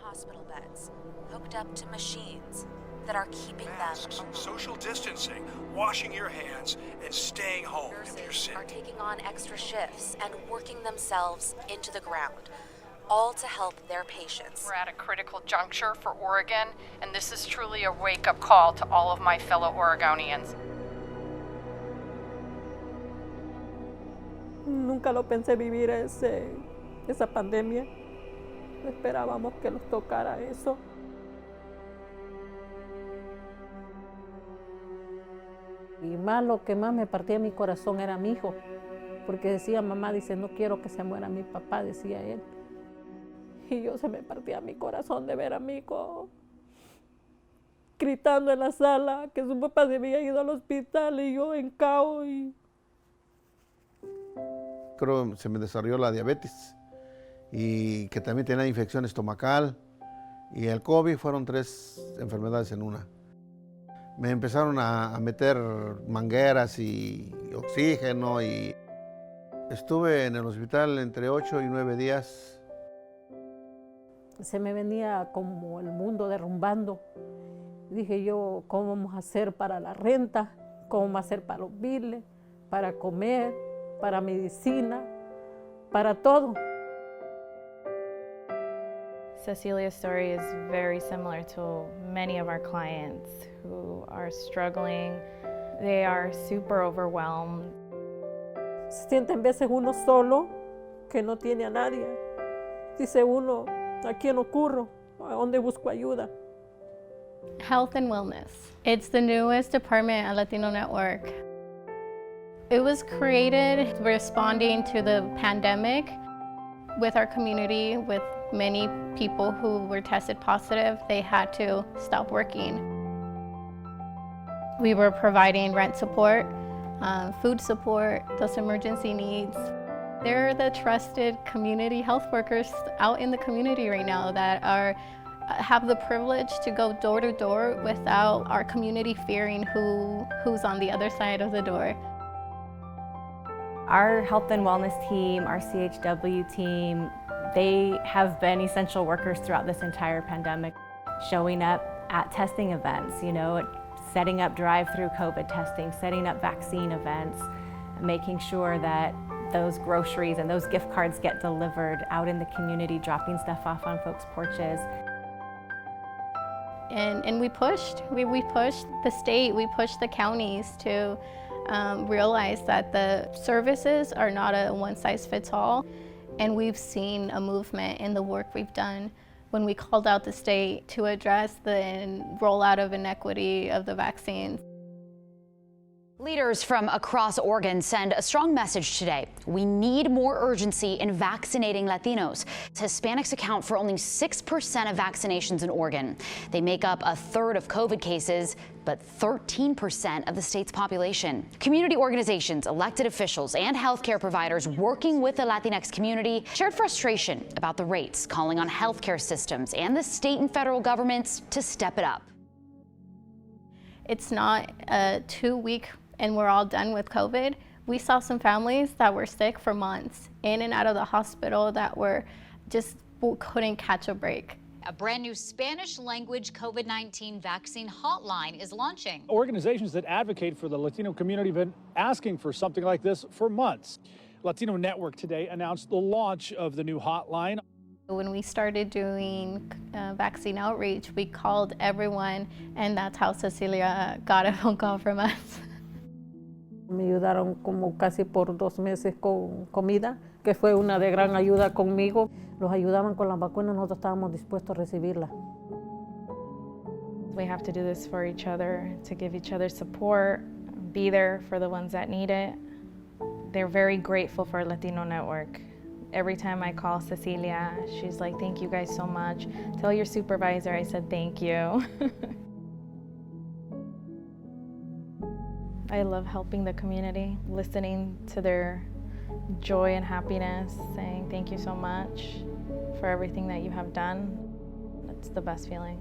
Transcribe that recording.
hospital beds, hooked up to machines that are keeping masks, them alone. social distancing, washing your hands, and staying home if you're sick. Nurses are taking on extra shifts and working themselves into the ground, all to help their patients. We're at a critical juncture for Oregon, and this is truly a wake-up call to all of my fellow Oregonians. Nunca lo pensé vivir esa pandemia. No esperábamos que nos tocara eso. Y más lo que más me partía mi corazón era mi hijo, porque decía mamá, dice, no quiero que se muera mi papá, decía él. Y yo se me partía mi corazón de ver a mi hijo gritando en la sala que su papá se había ido al hospital y yo en caos. Creo que se me desarrolló la diabetes y que también tenía infección estomacal y el COVID, fueron 3 enfermedades en una. Me empezaron a meter mangueras y oxígeno y estuve en el hospital entre 8 y 9 días. Se me venía como el mundo derrumbando. Dije yo, ¿cómo vamos a hacer para la renta? ¿Cómo vamos a hacer para los biles? Para comer, para medicina, para todo. Cecilia's story is very similar to many of our clients who are struggling. They are super overwhelmed. Se siente en veces uno solo, que no tiene a nadie. Dice uno, ¿a quién ocurro? ¿A dónde busco ayuda? Health and wellness. It's the newest department at Latino Network. It was created responding to the pandemic with our community, with many people who were tested positive. They had to stop working. We were providing rent support, food support, those emergency needs. They're the trusted community health workers out in the community right now that have the privilege to go door to door without our community fearing who's on the other side of the door. Our health and wellness team, our CHW team, they have been essential workers throughout this entire pandemic, showing up at testing events, setting up drive-through COVID testing, setting up vaccine events, making sure that those groceries and those gift cards get delivered out in the community, dropping stuff off on folks' porches. And we pushed the state, we pushed the counties to realize that the services are not a one-size-fits-all. And we've seen a movement in the work we've done when we called out the state to address the rollout of inequity of the vaccines. Leaders from across Oregon send a strong message today. We need more urgency in vaccinating Latinos. Hispanics account for only 6% of vaccinations in Oregon. They make up a third of COVID cases, but 13% of the state's population. Community organizations, elected officials, and healthcare providers working with the Latinx community shared frustration about the rates, calling on healthcare systems and the state and federal governments to step it up. It's not a 2-week and we're all done with COVID. We saw some families that were sick for months, in and out of the hospital, that were just couldn't catch a break. A brand new Spanish language COVID-19 vaccine hotline is launching. Organizations that advocate for the Latino community have been asking for something like this for months. Latino Network today announced the launch of the new hotline. When we started doing vaccine outreach, we called everyone, and that's how Cecilia got a phone call from us. Me ayudaron como casi por 2 meses con comida, que fue una de gran ayuda conmigo. Los ayudaban con las vacunas, nosotros estábamos dispuestos a recibirlas. We have to do this for each other, to give each other support, be there for the ones that need it. They're very grateful for Latino Network. Every time I call Cecilia, she's like, thank you guys so much. Tell your supervisor I said thank you. I love helping the community, listening to their joy and happiness, saying thank you so much for everything that you have done. It's the best feeling.